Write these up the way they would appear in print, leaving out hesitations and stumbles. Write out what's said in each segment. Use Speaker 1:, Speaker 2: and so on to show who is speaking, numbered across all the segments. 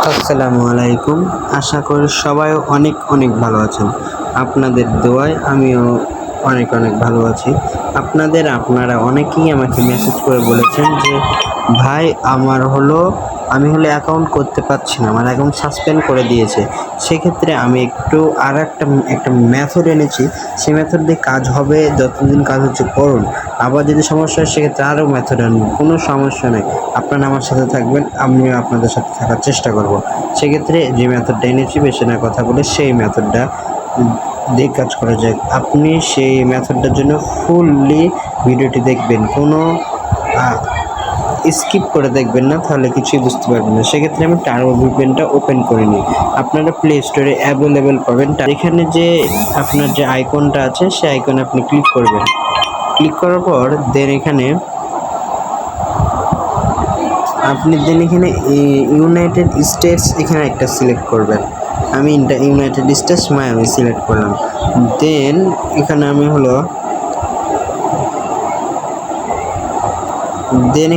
Speaker 1: আসসালামু আলাইকুম। আশা করি সবাই অনেক অনেক ভালো আছেন। আপনাদের দোয়ায় আমিও অনেক অনেক ভালো আছি। আপনারা অনেকেই আমাকে মেসেজ করে বলেছেন যে ভাই আমি অ্যাকাউন্ট করতে পারছি না, আমার অ্যাকাউন্ট সাসপেন্ড করে দিয়েছে। সেক্ষেত্রে আমি একটা মেথড এনেছি, সেই মেথড দিয়ে কাজ হবে, যতদিন কাজ হচ্ছে করুন। আবার যদি সমস্যা হয় সেক্ষেত্রে আরও মেথড আনবো, কোনো সমস্যা নেই। আপনারা আমার সাথে থাকবেন, আমিও আপনাদের সাথে থাকার চেষ্টা করব। সেক্ষেত্রে যে মেথডটা এনেছি, বেশি না কথা বলে সেই মেথডটা দিয়ে কাজ করা যাক। আপনি সেই মেথডটার জন্য ফুললি ভিডিওটি দেখবেন, কোনো স্কিপ করে দেখবেন না, তাহলে কিছুই বুঝতে পারবেন না। সেক্ষেত্রে আমি টার্বো ভিপিএনটা ওপেন করে নিই। আপনারা প্লে স্টোরে অ্যাভেলেবেল পাবেন। এখানে যে আপনার যে আইকনটা আছে, সেই আইকনে আপনি ক্লিক করবেন। ক্লিক করার পর আপনি ইউনাইটেড স্টেটস এখানে একটা সিলেক্ট করবেন। আমি ইউনাইটেড স্টেটস মায়ামি সিলেক্ট করলাম। দেন এখানে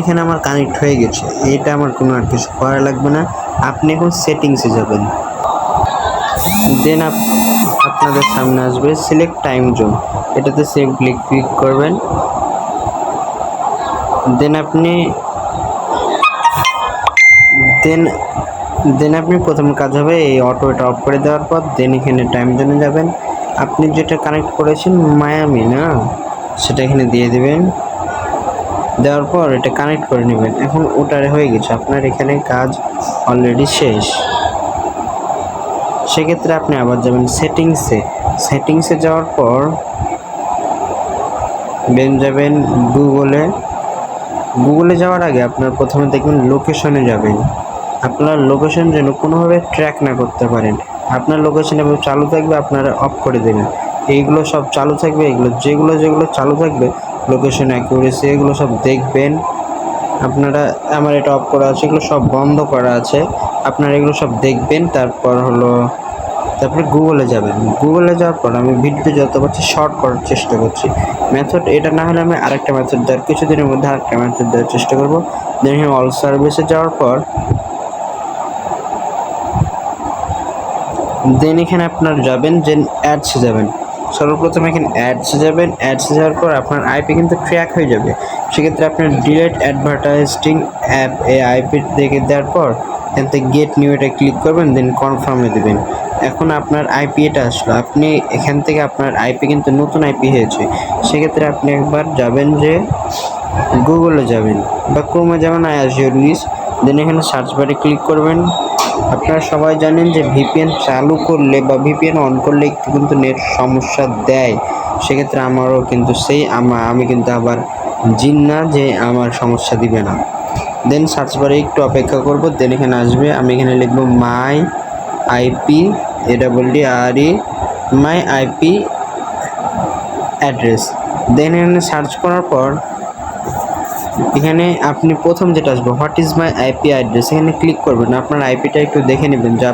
Speaker 1: এখানে আমার কানেক্ট হয়ে গেছে। এটা আমার কোনো আর কিছু করা লাগবে না। আপনি এখন সেটিংসে যাবেন। দেন আপনাদের সামনে আসবে সিলেক্ট টাইম জোন, এটাতে সিম্পলি ক্লিক করবেন। দেন আপনি প্রথম কাজ হবে এই এটা অফ করে দেওয়ার পর দেন এখানে টাইম জোনে যাবেন। আপনি যেটা কানেক্ট করেছেন মায়ামি না, সেটা এখানে দিয়ে দিবেন। দেওয়ার পর এটা কানেক্ট করে নেবেন। এখন ওটারে হয়ে গেছে, আপনার এখানে কাজ অলরেডি শেষ। সেক্ষেত্রে আপনি আবার যাবেন সেটিংসে যাওয়ার পর যাবেন গুগলে যাওয়ার আগে আপনার প্রথমে দেখবেন লোকেশনে যাবেন। আপনার লোকেশন যেন কোনোভাবে ট্র্যাক না করতে পারেন। আপনার লোকেশন এবং চালু থাকবে, আপনারা অফ করে দেবেন। এইগুলো সব চালু থাকবে, যেগুলো চালু থাকবে লোকেশন অ্যাকুরেসি, এগুলো সব দেখবেন। আমার এটা অফ করা আছে, এগুলো সব বন্ধ করা আছে, আপনারা এগুলো সব দেখবেন। তারপরে গুগলে যাবেন। গুগলে যাওয়ার পর আমি ভিডিওতে যত পারছি শর্ট করার চেষ্টা করছি। মেথড এটা না হলে আমি আরেকটা মেথড দেওয়ার কিছুদিনের মধ্যে আরেকটা মেথড দেওয়ার চেষ্টা করবো। দেন অল সার্ভিসে যাওয়ার পর এখানে আপনার যাবেন যে অ্যাডসে যাবেন। সর্বপ্রথম এখানে অ্যাডসে যাওয়ার পর আপনার আইপি কিন্তু ট্র্যাক হয়ে যাবে। সেক্ষেত্রে আপনার ডিলেট অ্যাডভার্টাইজিং অ্যাপ এই আইপি দেখে দেওয়ার পর এখান থেকে গেট নিউ এটা ক্লিক করবেন, দেন কনফার্মে দেবেন। এখন আপনার আইপি এটা আসলো, আপনি এখান থেকে আপনার আইপি কিন্তু নতুন আইপি হয়েছে। সেক্ষেত্রে আপনি একবার যাবেন যে গুগলে যাবেন বা ক্রোমে যাবেন, দেন এখানে সার্চ বারে ক্লিক করবেন। আপনারা সবাই জানেন যে ভিপিএন চালু করলে বা ভিপিএন অন করলে একটু কিন্তু নেট সমস্যা দেয়। সেক্ষেত্রে আমারও কিন্তু আমি কিন্তু আবার জিন না যে আমার সমস্যা দিবে না। দেন সার্চ বারে একটু অপেক্ষা করব, দেন এখানে আসবে। আমি এখানে লিখব my IP my IP address. Then এখানে সার্চ করার পর এখানে আপনি প্রথম যেটা আসবে what is my IP address, এখানে ক্লিক করবেন। আপনার আইপিটা একটু দেখে নেবেন যে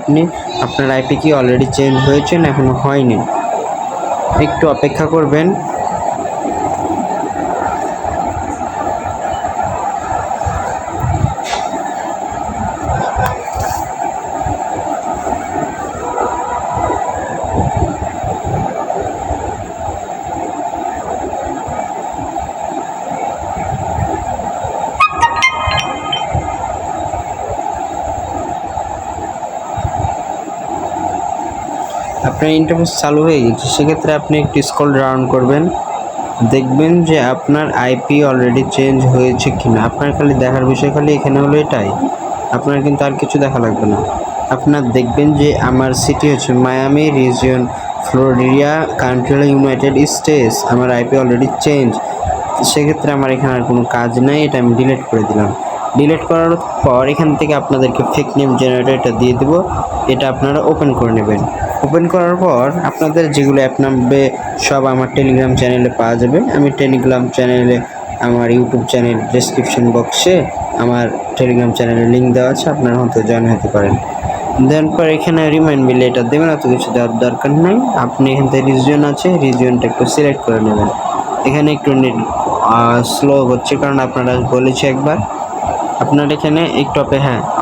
Speaker 1: আপনার আইপি কি অলরেডি চেঞ্জ হয়েছে না এখনো হয়নি। একটু অপেক্ষা করবেন। আপনার ইন্টারফেস চালু হয়ে গেছে। সেক্ষেত্রে আপনি একটু স্ক্রল ডাউন করবেন, দেখবেন যে আপনার আইপি অলরেডি চেঞ্জ হয়েছে কিনা। আপনার খালি দেখার বিষয় এখানে হলো এটাই, আপনার কিন্তু আর কিছু দেখা লাগবে না। আপনার দেখবেন যে আমার সিটি হচ্ছে মায়ামি, রিজিয়ন ফ্লোরিডা, কান্ট্রি হলো ইউনাইটেড স্টেটস, আমার আইপি অলরেডি চেঞ্জ। সেক্ষেত্রে আমার এখানে আর কোনো কাজ নেই, এটা আমি ডিলিট করে দিলাম। ডিলিট করার পর এখান থেকে আপনাদেরকে ফেক নেম জেনারেটরটা দিয়ে দেবো, এটা আপনারা ওপেন করে নেবেন। ওপেন করার পর আপনাদের যেগুলো অ্যাপ নামবে সব আমার টেলিগ্রাম চ্যানেলে পাওয়া যাবে। আমি টেলিগ্রাম চ্যানেলে আমার ইউটিউব চ্যানেল ডেসক্রিপশন বক্সে আমার টেলিগ্রাম চ্যানেলের লিঙ্ক দেওয়া আছে, আপনারা হয়তো জয়েন হতে পারেন। দেন পর এখানে রিমাইন্ড মিলে এটা দেবেন, এত কিছু দেওয়ার দরকার নেই। আপনি এখান থেকে রিজিয়ন আছে, রিজিয়নটা একটু সিলেক্ট করে নেবেন। এখানে একটু নেট স্লো হচ্ছে কারণ আপনারা বলেছি একবার। আপনার এখানে একটু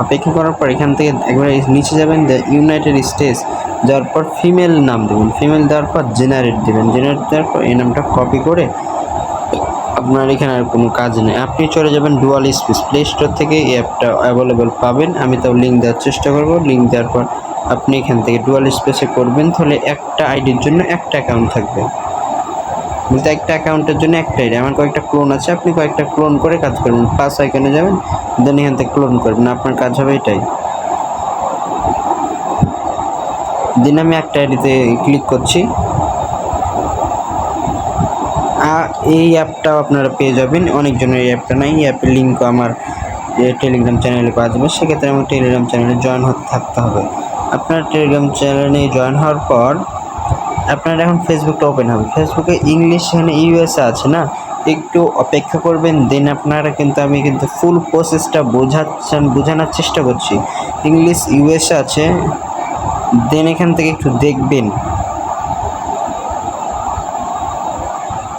Speaker 1: অপেক্ষা করার পর এখান থেকে একবার নিচে যাবেন, ইউনাইটেড স্টেটস যাওয়ার পর ফিমেল নাম দেবেন, ফিমেল দেওয়ার পর জেনারেট দেবেন, জেনারেট দেওয়ার পর এই নামটা কপি করে আপনার এখানে আর কোনো কাজ নেই, আপনি চলে যাবেন ডুয়াল স্পেস, প্লে স্টোর থেকে এই অ্যাপটা অ্যাভেলেবেল পাবেন। আমি তাও লিঙ্ক দেওয়ার চেষ্টা করব। লিঙ্ক দেওয়ার পর আপনি এখান থেকে ডুয়াল স্পেসে করবেন, তাহলে একটা আইডির জন্য একটা অ্যাকাউন্ট থাকবে, বলতে একটা অ্যাকাউন্টের জন্য একটা আইডি। আমার কয়েকটা ক্লোন আছে, আপনি কয়েকটা ক্লোন করে কাজ করবেন, প্লাস আইকনে যাবেন, দেন এখান থেকে ক্লোন করবেন, আপনার কাজ হবে এটাই। দেন আমি একটা আইডিতে ক্লিক করছি, এই অ্যাপটাও আপনারা পেয়ে যাবেন। অনেকজনের এই অ্যাপটা নাই, এই অ্যাপের লিঙ্কও আমার টেলিগ্রাম চ্যানেলে পাওয়া যাবে, সেক্ষেত্রে আমার টেলিগ্রাম চ্যানেলে জয়েন থাকতে হবে। আপনার টেলিগ্রাম চ্যানেলে জয়েন হওয়ার পর আপনার এখন ফেসবুকটা ওপেন হবে, ফেসবুকে ইংলিশ এখানে ইউএসএ আছে না, একটু অপেক্ষা করবেন। দেন আপনারা আমি কিন্তু ফুল প্রসেসটা বোঝানোর চেষ্টা করছি। ইংলিশ ইউএসএ আছে, দেন এখান থেকে একটু দেখবেন।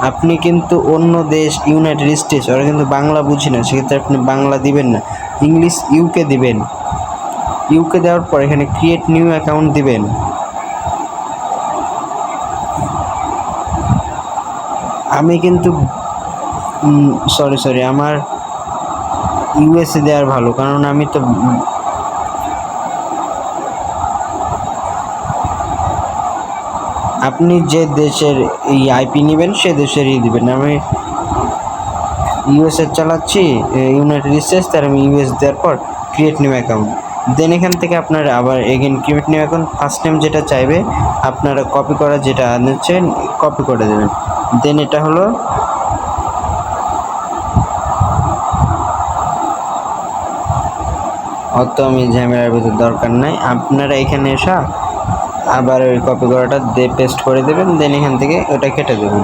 Speaker 1: আপনি কিন্তু অন্য দেশ ইউনাইটেড স্টেটস, ওরা কিন্তু বাংলা বুঝি না, সেক্ষেত্রে আপনি বাংলা দিবেন না, ইংলিশ ইউকে দিবেন। ইউকে দেওয়ার পর এখানে ক্রিয়েট নিউ অ্যাকাউন্ট দিবেন। আমি কিন্তু সরি আমার ইউএসএ দেওয়ার ভালো, কারণ আমি তো আপনি যে দেশের এই আইপি নেবেন সে দেশেরই দিবেন। আমি ইউএসএ চালাচ্ছি, ইউনাইটেড স্টেটস, তার আমি ইউএস দেওয়ার পর ক্রিয়েট নিউ অ্যাকাউন্ট, দেন এখান থেকে আপনারা আবার again create new account, first time যেটা চাইবে আপনারা কপি করা যেটা আনছেন কপি করে দেবেন। দেন এটা হলো অত আমি ঝামেলার ভিতর দরকার নাই, আপনারা এখানে এসে আবার ওই কপি করাটা দিয়ে পেস্ট করে দেবেন, দেন এখান থেকে ওটা কেটে দেবেন।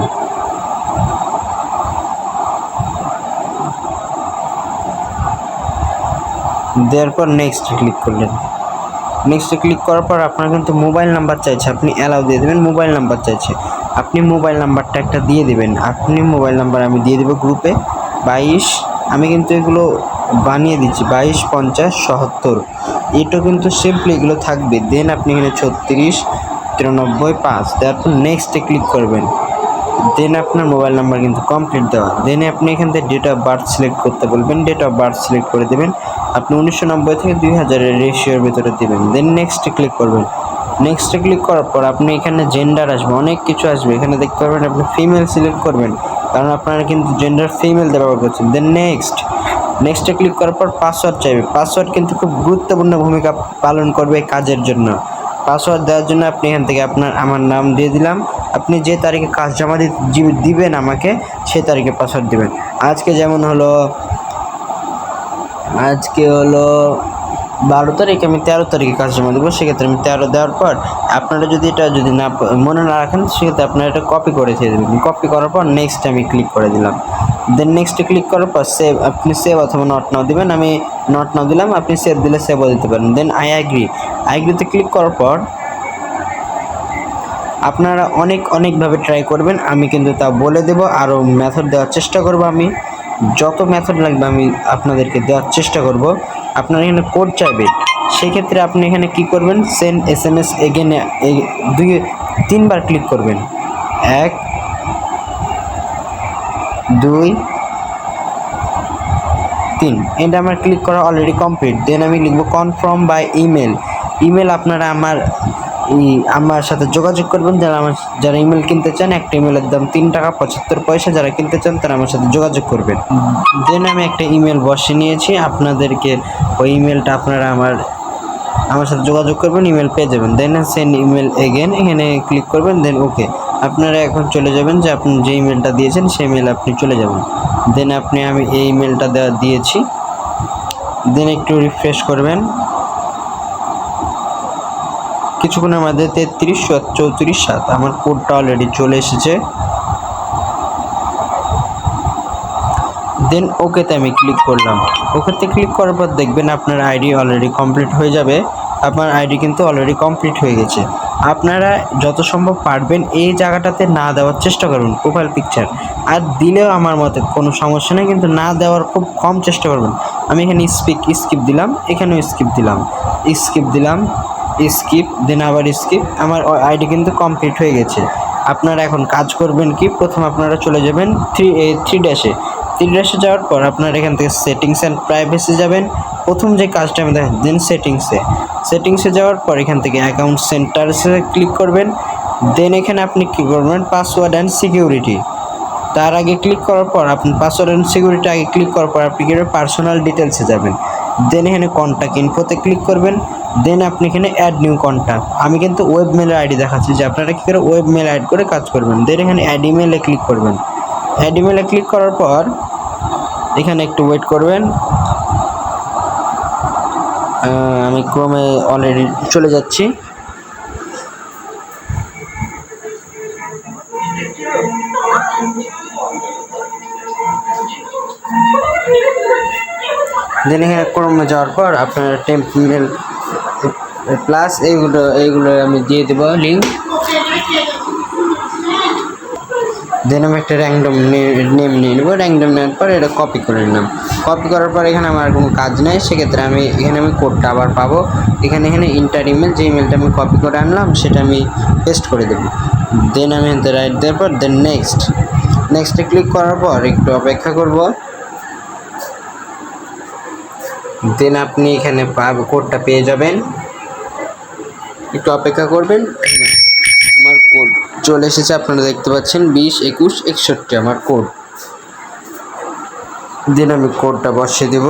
Speaker 1: দেওয়ার পর নেক্সট ক্লিক করলেন, নেক্সটে ক্লিক করার পর আপনার কিন্তু মোবাইল নাম্বার চাইছে, আপনি অ্যালাউ দিয়ে দেবেন। মোবাইল নাম্বার চাইছে, আপনি মোবাইল নাম্বারটা একটা দিয়ে দেবেন। আপনি মোবাইল নাম্বার আমি দিয়ে দেবো গ্রুপে 22, আমি কিন্তু এগুলো বানিয়ে দিচ্ছি 22 50 77, এটা কিন্তু সিম্পলি এগুলো থাকবে। দেন আপনি এখানে 36 93 5 দেওয়ার পর নেক্সটে ক্লিক করবেন। দেন আপনার মোবাইল নাম্বার কিন্তু কমপ্লিট দেওয়া। দেন আপনি এখান থেকে ডেট অফ বার্থ সিলেক্ট করতে বলবেন, ডেট অফ বার্থ সিলেক্ট করে দেবেন। আপনি 1990 থেকে 2000 রেশিওর ভিতরে দেবেন। দেন নেক্সটে ক্লিক করবেন। নেক্সটে ক্লিক করার পর আপনি এখানে জেন্ডার আসবে, অনেক কিছু আসবে, এখানে দেখতে পারবেন আপনি ফিমেল সিলেক্ট করবেন, কারণ আপনারা কিন্তু জেন্ডার ফিমেল ব্যবহার করছেন। দেন নেক্সটে ক্লিক করার পর পাসওয়ার্ড চাইবে, পাসওয়ার্ড কিন্তু খুব গুরুত্বপূর্ণ ভূমিকা পালন করবে কাজের জন্য। পাসওয়ার্ড দেওয়ার জন্য আপনি এখান থেকে আমার নাম দিয়ে দিলাম, আপনি যে তারিখে কাজ জমা দিবেন আমাকে সেই তারিখে পাসওয়ার্ড দিবেন। আজকে যেমন হলো আজকে হলো 12 তারিখ, আমি 13 তারিখে কাজ জমা দেবো, সেক্ষেত্রে আমি 13 দেওয়ার পর আপনারা যদি এটা না মনে না রাখেন সেক্ষেত্রে আপনারা এটা কপি করে দিয়ে দেবেন। কপি করার পর নেক্সট আমি ক্লিক করে দিলাম। দেন নেক্সটে ক্লিক করার পর সেভ, আপনি সেভ অথবা নট নাও দিবেন, আমি নট নাও দিলাম, আপনি সেভ দিলে সেভও দিতে পারেন। দেন আইগ্রিতে ক্লিক করার পর আপনারা অনেকভাবে ট্রাই করবেন, আমি কিন্তু তা বলে দেব, আরও মেথড দেওয়ার চেষ্টা করব। আমি যত মেথড লাগবে আমি আপনাদেরকে দেওয়ার চেষ্টা করব। আপনারা এখানে কোড চাইবে, সেক্ষেত্রে আপনি এখানে কি করবেন, সেন্ড SMS এগেন 3বার ক্লিক করবেন, 1 2 3, এটা আমার ক্লিক করা অলরেডি কমপ্লিট। দেন আমি লিখব কনফার্ম বাই ইমেল। আপনারা আমার সাথে যোগাযোগ করবেন, যারা ইমেল কিনতে চান। একটা ইমেলের দাম 3 টাকা 75 পয়সা, যারা কিনতে চান তারা আমার সাথে যোগাযোগ করবেন। দেন আমি একটা ইমেল বসে নিয়েছি, আপনাদেরকে ওই ইমেলটা আপনারা আমার সাথে যোগাযোগ করবেন, ইমেল পেয়ে যাবেন। দেন সেন্ড ইমেল এগেন, এখানে ক্লিক করবেন, দেন ওকে। আপনারা এখন চলে যাবেন যে আপনি যে ইমেলটা দিয়েছেন সেই ইমেল আপনি চলে যাবেন। দেন আমি এই ইমেলটা দিয়েছি, দেন একটু রিফ্রেশ করবেন। কিছুক্ষণের মধ্যে 33 34 7 আমার কোডটা অলরেডি চলে এসেছে। দেন ওকেতে আমি ক্লিক করলাম। ওকেতে ক্লিক করার পর দেখবেন আপনার আইডি অলরেডি কমপ্লিট হয়ে যাবে। আপনার আইডি কিন্তু অলরেডি কমপ্লিট হয়ে গেছে। আপনারা যত সম্ভব পারবেন এই জায়গাটাতে না দেওয়ার চেষ্টা করবেন প্রোফাইল পিকচার। আর দিলেও আমার মতে কোনো সমস্যা নেই, কিন্তু না দেওয়ার খুব কম চেষ্টা করবেন। আমি এখানে স্কিপ দিলাম, এখানেও স্কিপ দিলাম, স্কিপ দেন আবার স্কিপ। আমার আইডি কিন্তু কমপ্লিট হয়ে গেছে। আপনারা এখন কাজ করবেন কি, প্রথম আপনারা চলে যাবেন থ্রি ড্যাশে যাওয়ার পর আপনারা এখান থেকে সেটিংস অ্যান্ড প্রাইভেসি যাবেন। প্রথম যে কাজটা আমি দেখেন, দেন সেটিংসে যাওয়ার পর এখান থেকে অ্যাকাউন্ট সেন্টারসে ক্লিক করবেন। দেন এখানে আপনি কী করবেন, পাসওয়ার্ড অ্যান্ড সিকিউরিটি। তার আগে ক্লিক করার পর আপনি পাসওয়ার্ড অ্যান্ড সিকিউরিটি আগে ক্লিক করার পর আপনি কী করবেন, পার্সোনাল ডিটেলসে যাবেন। দেন এখানে কন্ট্যাক্ট ইনফোতে ক্লিক করবেন। দেন আপনি এখানে অ্যাড নিউ কন্ট্যাক্ট, আমি কিন্তু ওয়েব মেলের আইডি দেখাচ্ছি যে আপনারা কী করে ওয়েব মেল অ্যাড করে কাজ করবেন। দেন এখানে অ্যাড ইমেলে ক্লিক করবেন। অ্যাড ইমেলে ক্লিক করার পর এখানে একটু ওয়েট করবেন। আমি ক্রমে অলরেডি চলে যাচ্ছি। দেন এখানে ক্রমে যাওয়ার পর আপনার টেম্পমেল প্লাস এইগুলো আমি দিয়ে দেবো লিঙ্ক। দেন আমি একটা র্যান্ডম নেম নিয়ে নেবো। র্যান্ডম নেওয়ার পর এটা কপি করে নিলাম। কপি করার পর এখানে আমার কোনো কাজ নেই, সেক্ষেত্রে আমি কোডটা আবার পাবো। এখানে ইন্টার ইমেল, যে ইমেলটা আমি কপি করে আনলাম সেটা আমি পেস্ট করে দেবো। দেন আমি রাইট দেওয়ার পর দেন নেক্সটে ক্লিক করার পর একটু অপেক্ষা করব। দেন আপনি এখানে কোডটা পেয়ে যাবেন, একটু অপেক্ষা করবেন। আমার কোড চলে এসেছে, আপনারা দেখতে পাচ্ছেন 202161 আমার কোড। দেন আমি কোডটা বসিয়ে দেব।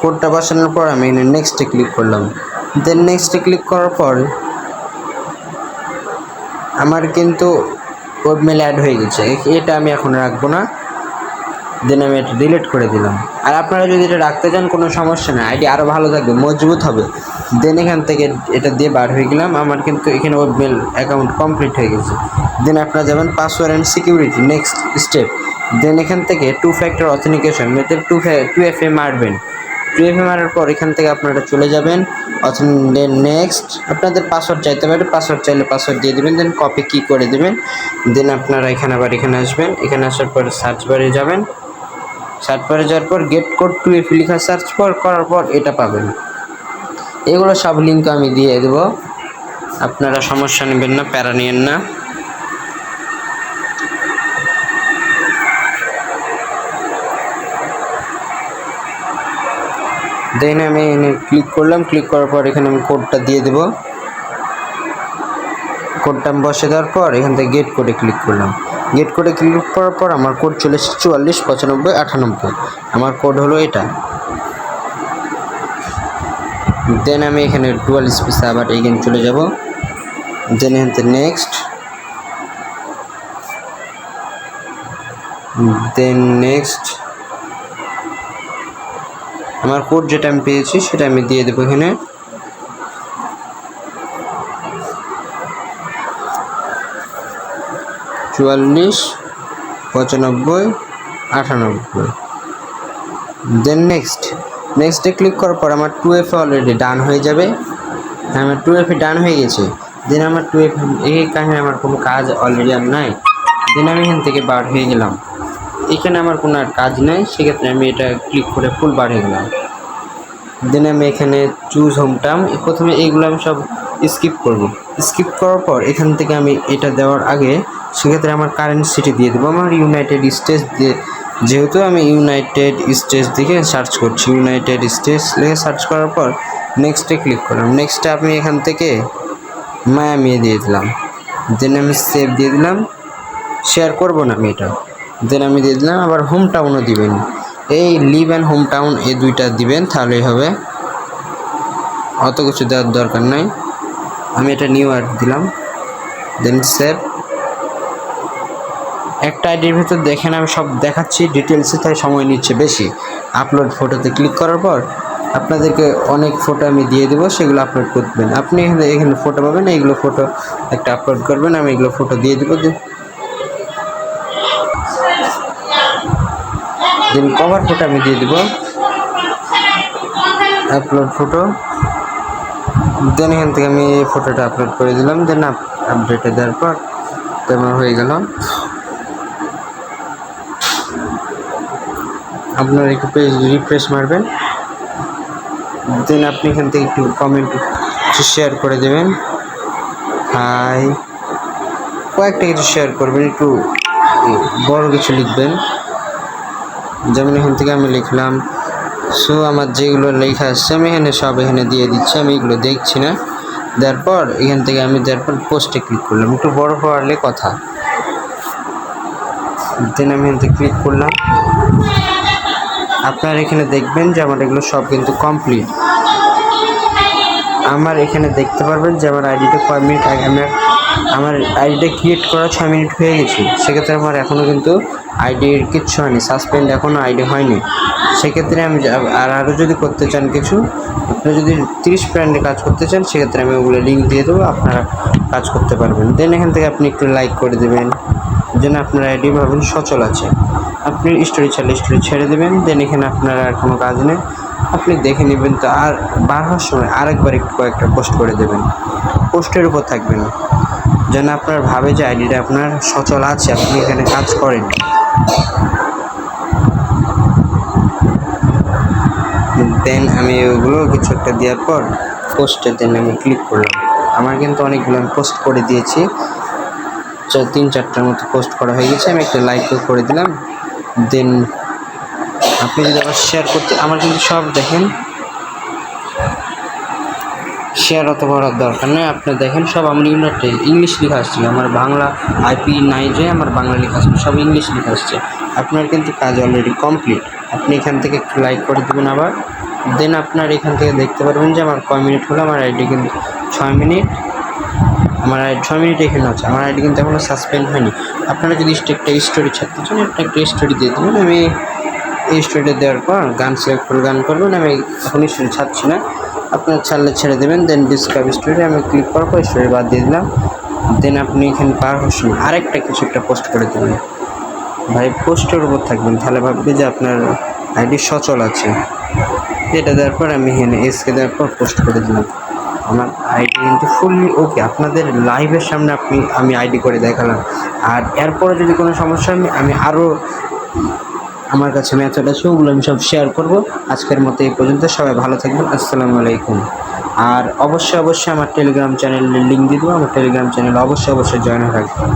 Speaker 1: কোডটা বসানোর পর আমি নেক্সটে ক্লিক করলাম। দেন নেক্সটে ক্লিক করার পর আমার কিন্তু কোড মেল অ্যাড হয়ে গেছে, এটা আমি এখন রাখবো না। দেন আমি এটা ডিলিট করে দিলাম। আর আপনারা যদি এটা রাখতে চান কোনো সমস্যা নেই, আইডি আরও ভালো থাকবে, মজবুত হবে। দেন এখান থেকে এটা দিয়ে বার হয়ে গেলাম। আমার কিন্তু এখানে ওয়েব মেল অ্যাকাউন্ট কমপ্লিট হয়ে গেছে। দেন আপনারা যাবেন password and security, next step. Then এখান থেকে 2 ফ্যাক্টর অথেন্টিকেশন মেথড 2FA মারবেন। 2FA মারার পর এখান থেকে আপনারা চলে যাবেন। দেন নেক্সট আপনাদের পাসওয়ার্ড চাইতে পারে, পাসওয়ার্ড চাইলে পাসওয়ার্ড দিয়ে দেবেন। দেন কপি কি করে দেবেন। দেন আপনারা এখানে আসবেন। এখানে আসার পর সার্চ বারে যাবেন। সার্চ বারে যাওয়ার পর গেট কোড 2FA লেখা সার্চ করার পর এটা পাবেন। এগুলো সব লিঙ্ক আমি দিয়ে দেবো, আপনারা সমস্যা নেবেন না, প্যারা নিয়েন না। দেন আমি ক্লিক করলাম। ক্লিক করার পর এখানে আমি কোডটা দিয়ে দেবো। কোডটা আমি বসে দেওয়ার পর এখান থেকে গেট কোডে ক্লিক করলাম। গেট কোডে ক্লিক করার পর আমার কোড চলে এসেছে 449598। আমার কোড হলো এটা। দেন আমি এখানে ডুয়াল স্পেসে আবার এখানে চলে যাব। দেন এখান থেকে নেক্সট আমার কোড যেটা আমি পেয়েছি সেটা আমি দিয়ে দেবো এখানে। চুয়াল্লিশ 9598। দেন নেক্সটে ক্লিক করার পর আমার 2FA অলরেডি ডান হয়ে যাবে। আমার 2FA ডান হয়ে গেছে। দেন আমার 2FA এই কাহিনী আমার কোনো কাজ অলরেডি আর নাই। দেন আমি এখান থেকে বার হয়ে গেলাম। এখানে আমার কোনো আর কাজ নাই, সেক্ষেত্রে আমি এটা ক্লিক করে ফুল বার হয়ে গেলাম। দেন আমি এখানে চুজ হোম টার্ম, প্রথমে এইগুলো আমি সব স্কিপ করব। স্কিপ করার পর এখান থেকে আমি এটা দেওয়ার আগে সেক্ষেত্রে আমার কারেন্ট সিটি দিয়ে দেবো। আমার ইউনাইটেড স্টেটস দিয়ে, যেহেতু আমি ইউনাইটেড স্টেটস দিকে সার্চ করছি, ইউনাইটেড স্টেটস লিখে সার্চ করার পর নেক্সটে ক্লিক করলাম। নেক্সটে আপনি এখান থেকে মায়ামি দিয়ে দিলাম। দেন আমি সেভ দিয়ে দিলাম, শেয়ার করবো না আমি এটা। দেন আমি দিয়ে দিলাম। আবার হোম টাউনও দিবেন, এই লিভ অ্যান্ড হোম টাউন এই দুইটা দিবেন, তাহলেই হবে, অত কিছু দেওয়ার দরকার নাই। আমি এটা নিউ ইয়র্ক দিলাম। দেন সেভ। একটা আইডির ভিতর দেখেন আমি সব দেখাচ্ছি ডিটেলসে, তাই সময় নিচ্ছে বেশি। আপলোড ফটোতে ক্লিক করার পর আপনাদেরকে অনেক ফটো আমি দিয়ে দেবো, সেগুলো আপলোড করবেন। আপনি এখানে ফটো পাবেন, এইগুলো ফটো একটা আপলোড করবেন, আমি এগুলো ফটো দিয়ে দেবো। দেন কভার ফটো আমি দিয়ে দেবো, আপলোড ফটো। দেন এখান থেকে আমি এই ফটোটা আপলোড করে দিলাম। দেন আপডেটে দেওয়ার পর আমার হয়ে গেল। আপনারা একটু পেজ রিফ্রেশ মারবেন। দেন আপনি এখান থেকে একটু কমেন্ট শেয়ার করে দেবেন। হাই কয়েকটা কিছু শেয়ার করবেন, একটু বড় কিছু লিখবেন। যেমন এখান থেকে আমি লিখলাম সো আমার যেগুলো লেখা আসছে আমি এখানে সব এখানে দিয়ে দিচ্ছি, আমি এগুলো দেখছি না। দেওয়ার পর এখান থেকে আমি দেওয়ার পর পোস্টে ক্লিক করলাম, একটু বড় হওয়ালে কথা। দেন আমি এখান থেকে ক্লিক করলাম। আপনারা এখানে দেখবেন যে আমার এগুলো সব কিন্তু কমপ্লিট। আমার এখানে দেখতে পারবেন যে আমার আইডিটা কয় মিনিট আগে আমার আইডিটা ক্রিয়েট করা 6 মিনিট হয়ে গেছে। সেক্ষেত্রে আমার এখনও কিন্তু আইডির কিচ্ছু হয়নি, সাসপেন্ড এখনও আইডি হয়নি। সেক্ষেত্রে আমি আরও যদি করতে চান কিছু, আপনি যদি 30 পয়েন্টে কাজ করতে চান, সেক্ষেত্রে আমি ওগুলো লিঙ্ক দিয়ে দেবো, আপনারা কাজ করতে পারবেন। দেন এখান থেকে আপনি একটু লাইক করে দেবেন যেন আপনার আইডি ভাবেন সচল আছে। আপনি স্টোরি চাইলে স্টোরি ছেড়ে দেবেন। দেন এখানে আপনার আর কোনো কাজ নেই, আপনি দেখে নেবেন। তো আর বার হওয়ার সময় আরেকবার একটু কয়েকটা পোস্ট করে দেবেন, পোস্টের উপর থাকবেন যেন আপনার ভাবে যে আইডিটা আপনার সচল আছে, আপনি এখানে কাজ করেন। দেন আমি ওগুলো কিছু একটা দেওয়ার পর পোস্টে দেন আমি ক্লিক করলাম। আমার কিন্তু অনেকগুলো আমি পোস্ট করে দিয়েছি, 3-4টার মতো পোস্ট করা হয়ে গেছে। আমি একটা লাইকও করে দিলাম। দেন আপনি যদি আবার শেয়ার করতে, আমার কিন্তু সব দেখেন শেয়ার অত করার দরকার নেই। আপনি দেখেন সব আমার ইংলিশ লেখা আসছে, আমার বাংলা আইপি নাই যে আমার বাংলা লেখা আসছে, সব ইংলিশ লেখা আসছে। আপনার কিন্তু কাজ অলরেডি কমপ্লিট। আপনি এখান থেকে একটু লাইক করে দেবেন আবার। দেন আপনার এখান থেকে দেখতে পারবেন যে আমার কয় মিনিট হলো। আমার আইডি কিন্তু 6 মিনিট, আমার 6 মিনিট এখানে আছে। আমার আইডি কিন্তু এখনও সাসপেন্ড হয়নি। আপনারা যদি একটা স্টোরি ছাড়তে চান, একটা স্টোরি দিয়ে দেবেন। আমি এই স্টোরিটা দেওয়ার পর গান সিলেক্ট করে গান করবেন। আমি এখন স্টোরি ছাড়ছি না, আপনার ছাড়লে ছেড়ে দেবেন। দেন ডিসক্রাইব স্টোরি আমি ক্লিক করার পর স্টোরি বাদ দিয়ে দিলাম। দেন আপনি এখানে পার হচ্ছেন আরেকটা কিছু একটা পোস্ট করে দেবেন। ভাই পোস্টের উপর থাকবেন, তাহলে ভাববে যে আপনার আইডি সচল আছে। এটা দেওয়ার পর আমি এখানে এসকে দেওয়ার পর পোস্ট করে দিলাম। আমার আইডি কিন্তু ফুললি ওকে, আপনাদের লাইভের সামনে আমি আইডি করে দেখালাম। আর এরপরে যদি কোনো সমস্যা আমি আরও আমার কাছে মেথড আছে, ওগুলো আমি সব শেয়ার করব। আজকের মতো এই পর্যন্ত, সবাই ভালো থাকবেন। আসসালামু আলাইকুম। আর অবশ্যই আমার টেলিগ্রাম চ্যানেলের লিঙ্ক দিয়ে দেবো, আমার টেলিগ্রাম চ্যানেলে অবশ্যই জয়েন হয়ে রাখবেন।